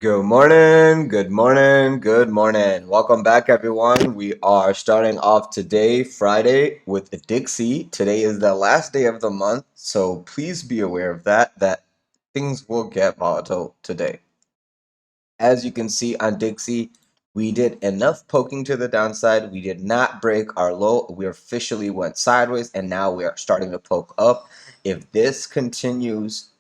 Good morning, good morning, good morning. Welcome back, everyone. We are starting off today, Friday, with the Dixie. Today is the last day of the month, so please be aware of that things will get volatile today. As you can see on Dixie, we did enough poking to the downside. We did not break our low. We officially went sideways, and now we are starting to poke up. If this continues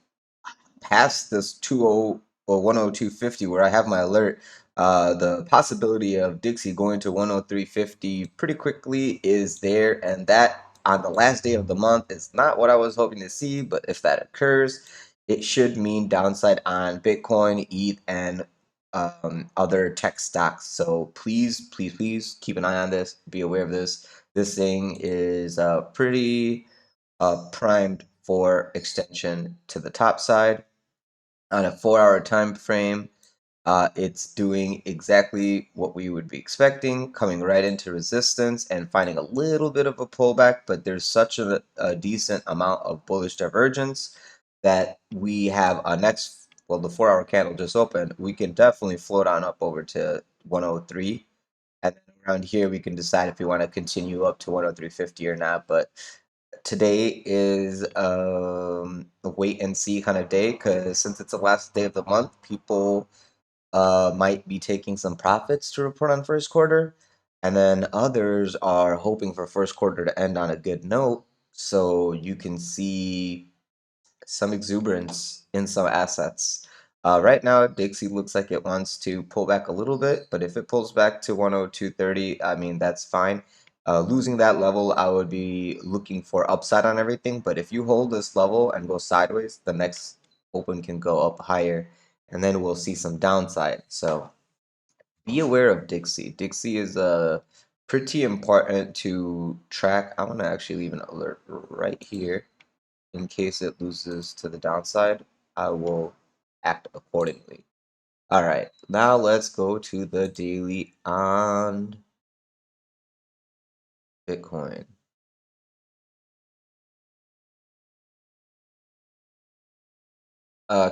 past this 20 or 102.50 where I have my alert, the possibility of Dixie going to 103.50 pretty quickly is there, and that on the last day of the month is not what I was hoping to see, but if that occurs, it should mean downside on Bitcoin, ETH, and other tech stocks. So please keep an eye on this. Be aware of this. This thing is pretty primed for extension to the top side on a 4-hour time frame. It's doing exactly what we would be expecting, coming right into resistance and finding a little bit of a pullback, but there's such a decent amount of bullish divergence that we have a next, well, the 4-hour candle just opened. We can definitely float on up over to 103. And then around here, we can decide if we want to continue up to 103.50 or not. But today is a wait and see kind of day because since it's the last day of the month, people might be taking some profits to report on first quarter, and then others are hoping for first quarter to end on a good note so you can see some exuberance in some assets. Right now, Dixie looks like it wants to pull back a little bit, but if it pulls back to 102.30, I mean, that's fine. Losing that level, I would be looking for upside on everything, but if you hold this level and go sideways, the next open can go up higher, and then we'll see some downside. So be aware of Dixie. Dixie is pretty important to track. I want to actually leave an alert right here in case it loses to the downside. I will act accordingly. All right, now let's go to the daily on Bitcoin.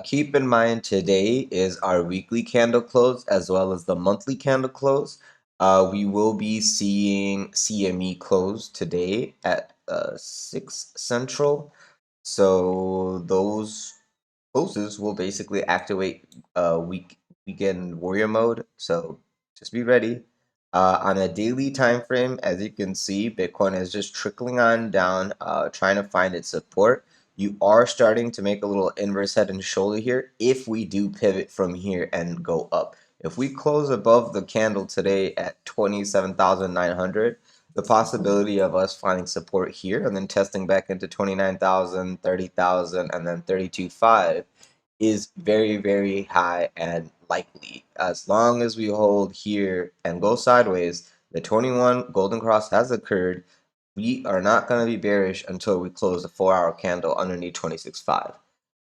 Keep in mind today is our weekly candle close as well as the monthly candle close. We will be seeing CME close today at 6 Central. So those closes will basically activate weekend warrior mode. So just be ready. On a daily time frame, as you can see, Bitcoin is just trickling on down, trying to find its support. You are starting to make a little inverse head and shoulder here if we do pivot from here and go up. If we close above the candle today at 27,900, the possibility of us finding support here and then testing back into 29,000, 30,000, and then 32.5 is very, very high and likely. As long as we hold here and go sideways, the 21 golden cross has occurred. We are not going to be bearish until we close the 4-hour candle underneath 26.5.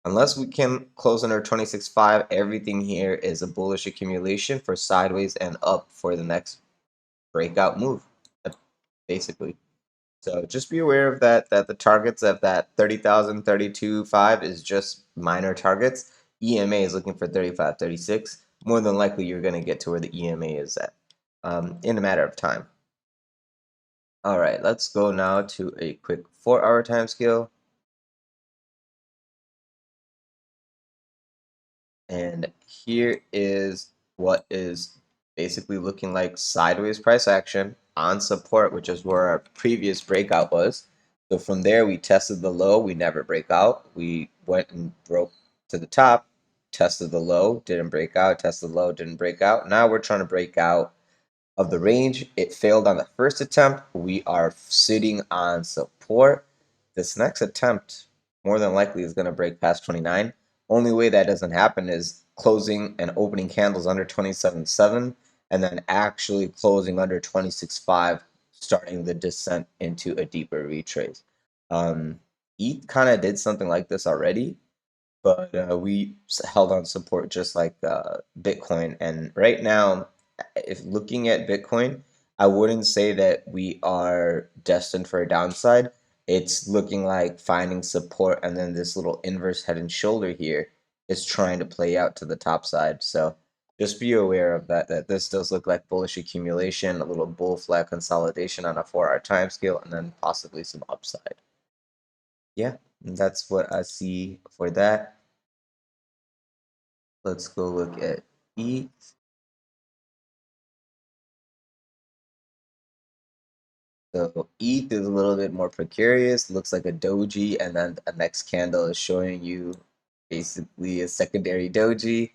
Unless we can close under 26.5, everything here is a bullish accumulation for sideways and up for the next breakout move, basically. So just be aware of that the targets of that 30,000, 32.5 is just minor targets. EMA is looking for 35, 36. More than likely, you're going to get to where the EMA is at in a matter of time. All right, let's go now to a quick 4-hour time scale. And here is what is basically looking like sideways price action on support, which is where our previous breakout was. So from there, we tested the low. We never break out. We went and broke to the top, tested the low, didn't break out, tested the low, didn't break out. Now we're trying to break out of the range. It failed on the first attempt. We are sitting on support. This next attempt more than likely is going to break past 29. Only way that doesn't happen is closing and opening candles under 27.7 and then actually closing under 26.5, starting the descent into a deeper retrace. ETH kind of did something like this already, but we held on support just like Bitcoin. And right now, if looking at Bitcoin, I wouldn't say that we are destined for a downside. It's looking like finding support, and then this little inverse head and shoulder here is trying to play out to the top side. So just be aware of that this does look like bullish accumulation, a little bull flag consolidation on a 4-hour time scale, and then possibly some upside. Yeah, that's what I see for that. Let's go look at ETH. So ETH is a little bit more precarious. Looks like a doji, and then the next candle is showing you basically a secondary doji.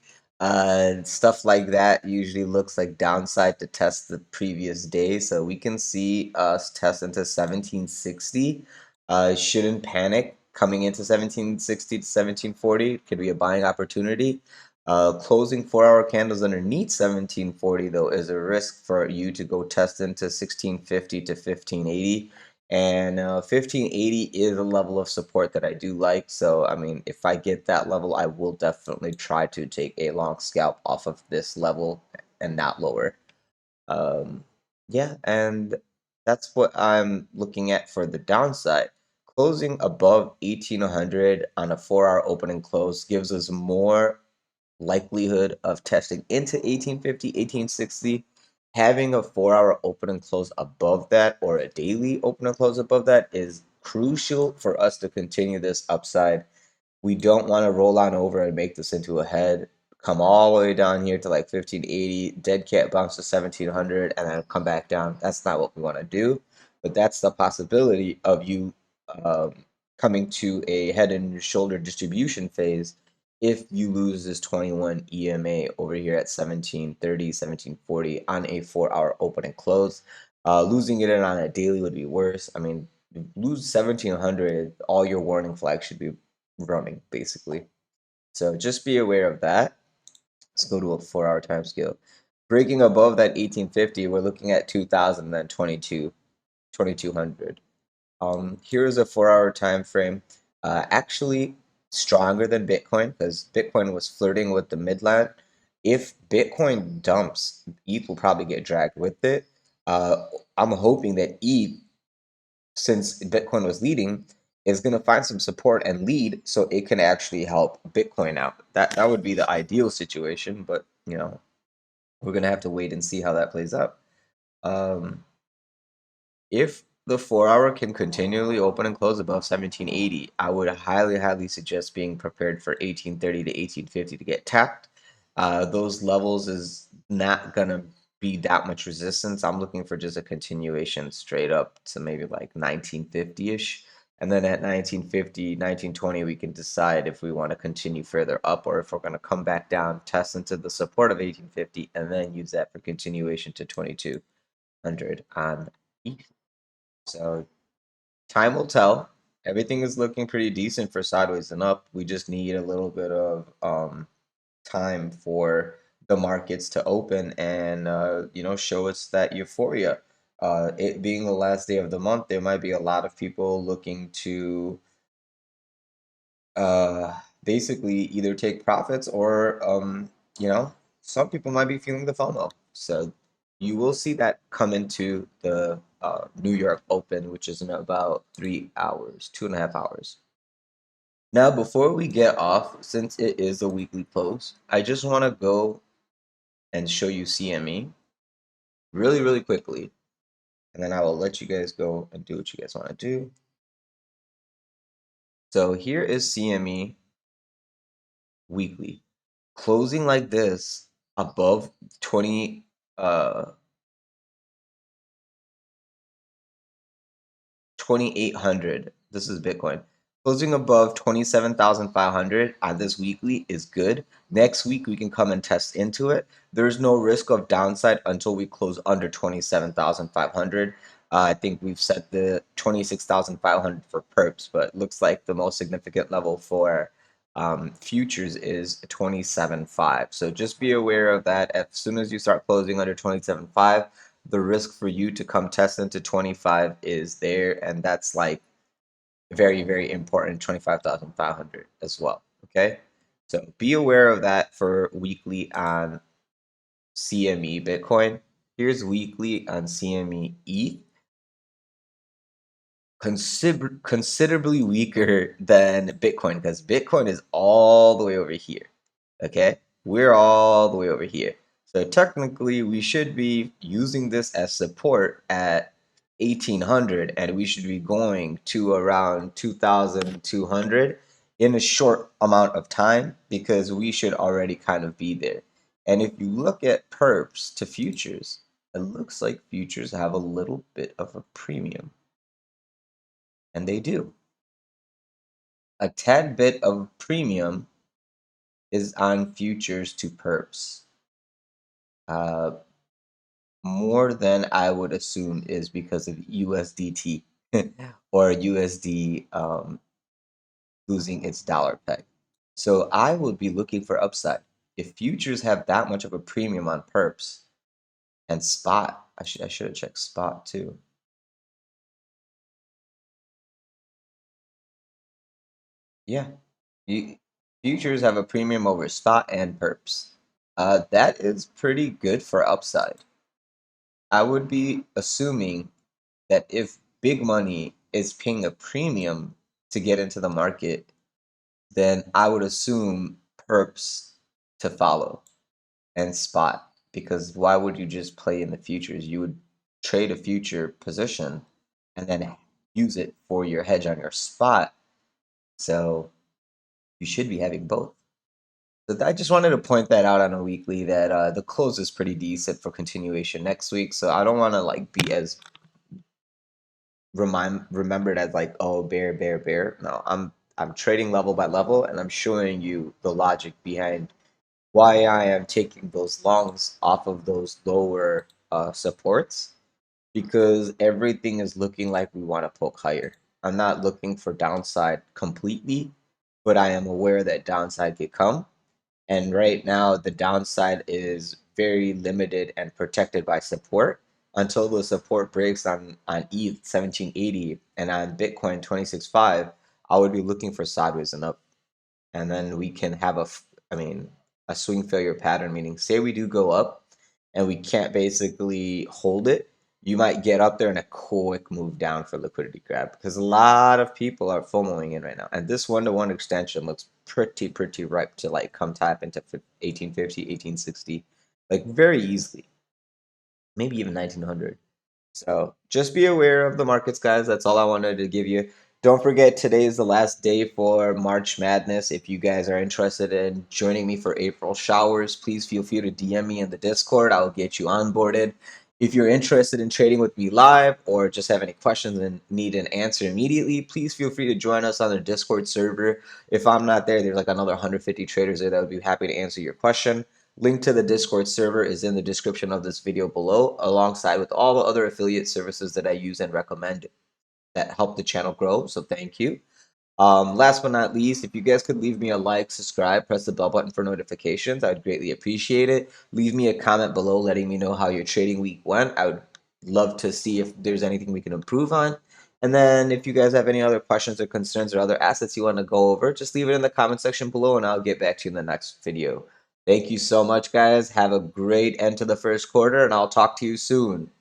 Stuff like that usually looks like downside to test the previous day. So we can see us test into 1760. Shouldn't panic coming into 1760 to 1740. Could be a buying opportunity. Closing 4-hour candles underneath 1740 though is a risk for you to go test into 1650 to 1580, and 1580 is a level of support that I do like. So I mean, if I get that level, I will definitely try to take a long scalp off of this level and not lower. Yeah, and that's what I'm looking at for the downside. Closing above 1800 on a 4-hour open and close gives us more likelihood of testing into 1850, 1860. Having a 4-hour open and close above that, or a daily open and close above that, is crucial for us to continue this upside. We don't want to roll on over and make this into a head, come all the way down here to like 1580, dead cat bounce to 1700, and then come back down. That's not what we want to do, but that's the possibility of you um, coming to a head and shoulder distribution phase if you lose this 21 EMA over here at 1730, 1740 on a 4-hour open and close. Losing it on a daily would be worse. I mean, lose 1700, all your warning flags should be running basically. So just be aware of that. Let's go to a 4-hour time scale. Breaking above that 1850, we're looking at 2000, then 2200. Here's a 4-hour time frame. Actually stronger than Bitcoin, because Bitcoin was flirting with the midline. If Bitcoin dumps, ETH will probably get dragged with it. I'm hoping that ETH, since Bitcoin was leading, is going to find some support and lead so it can actually help Bitcoin out. That would be the ideal situation, but we're going to have to wait and see how that plays out. Um, if the 4-hour can continually open and close above 1780, I would highly suggest being prepared for 1830 to 1850 to get tapped. Those levels is not gonna be that much resistance. I'm looking for just a continuation straight up to maybe like 1950-ish. And then at 1950, 1920, we can decide if we want to continue further up or if we're going to come back down, test into the support of 1850, and then use that for continuation to 2200 on ETH. So time will tell. Everything is looking pretty decent for sideways and up. We just need a little bit of time for the markets to open and show us that euphoria. It being the last day of the month, there might be a lot of people looking to uh, basically either take profits or some people might be feeling the FOMO. So you will see that come into the New York Open, which is in about 3 hours, 2.5 hours. Now, before we get off, since it is a weekly close, I just want to go and show you CME really quickly, and then I will let you guys go and do what you guys want to do. So here is CME weekly. Closing like this above 20 uh 2800. This is Bitcoin. Closing above 27,500 on this weekly is good. Next week we can come and test into it. There's no risk of downside until we close under 27,500. I think we've set the 26,500 for perps, but looks like the most significant level for futures is 27.5. So just be aware of that. As soon as you start closing under 27.5, the risk for you to come test into 25 is there, and that's like very important. 25,500 as well. Okay, so be aware of that for weekly on CME Bitcoin. Here's weekly on CME ETH. Considerably weaker than Bitcoin, because Bitcoin is all the way over here. Okay, we're all the way over here. So technically, we should be using this as support at 1800, and we should be going to around 2200 in a short amount of time because we should already kind of be there. And if you look at perps to futures, it looks like futures have a little bit of a premium, and they do. A tad bit of premium is on futures to perps. Uh, More than I would assume is because of USDT or USD losing its dollar peg. So I would be looking for upside. If futures have that much of a premium on perps and spot, I should have checked spot too. Yeah, futures have a premium over spot and perps. That is pretty good for upside. I would be assuming that if big money is paying a premium to get into the market, then I would assume perps to follow and spot. Because why would you just play in the futures? You would trade a future position and then use it for your hedge on your spot. So you should be having both. So I just wanted to point that out on a weekly that the close is pretty decent for continuation next week. So I don't want to like be as remembered as like, oh, bear. No, I'm trading level by level, and I'm showing you the logic behind why I am taking those longs off of those lower supports, because everything is looking like we want to poke higher. I'm not looking for downside completely, but I am aware that downside could come. And right now, the downside is very limited and protected by support until the support breaks on ETH 1780 and on Bitcoin 26.5. I would be looking for sideways and up. And then we can have I mean, a swing failure pattern, meaning say we do go up and we can't basically hold it, you might get up there and a quick move down for liquidity grab because a lot of people are FOMOing in right now. And this one-to-one extension looks pretty ripe to like come tap into 1850, 1860, like very easily, maybe even 1900. So just be aware of the markets, guys. That's all I wanted to give you. Don't forget, today is the last day for March Madness. If you guys are interested in joining me for April showers, please feel free to DM me in the Discord. I will get you onboarded. If you're interested in trading with me live or just have any questions and need an answer immediately, please feel free to join us on the Discord server. If I'm not there, there's like another 150 traders there that would be happy to answer your question. Link to the Discord server is in the description of this video below, alongside with all the other affiliate services that I use and recommend that help the channel grow. So thank you. Last but not least, if you guys could leave me a like, subscribe, press the bell button for notifications, I would greatly appreciate it. Leave me a comment below letting me know how your trading week went. I would love to see if there's anything we can improve on. And then if you guys have any other questions or concerns or other assets you want to go over, just leave it in the comment section below and I'll get back to you in the next video. Thank you so much, guys. Have a great end to the first quarter, and I'll talk to you soon.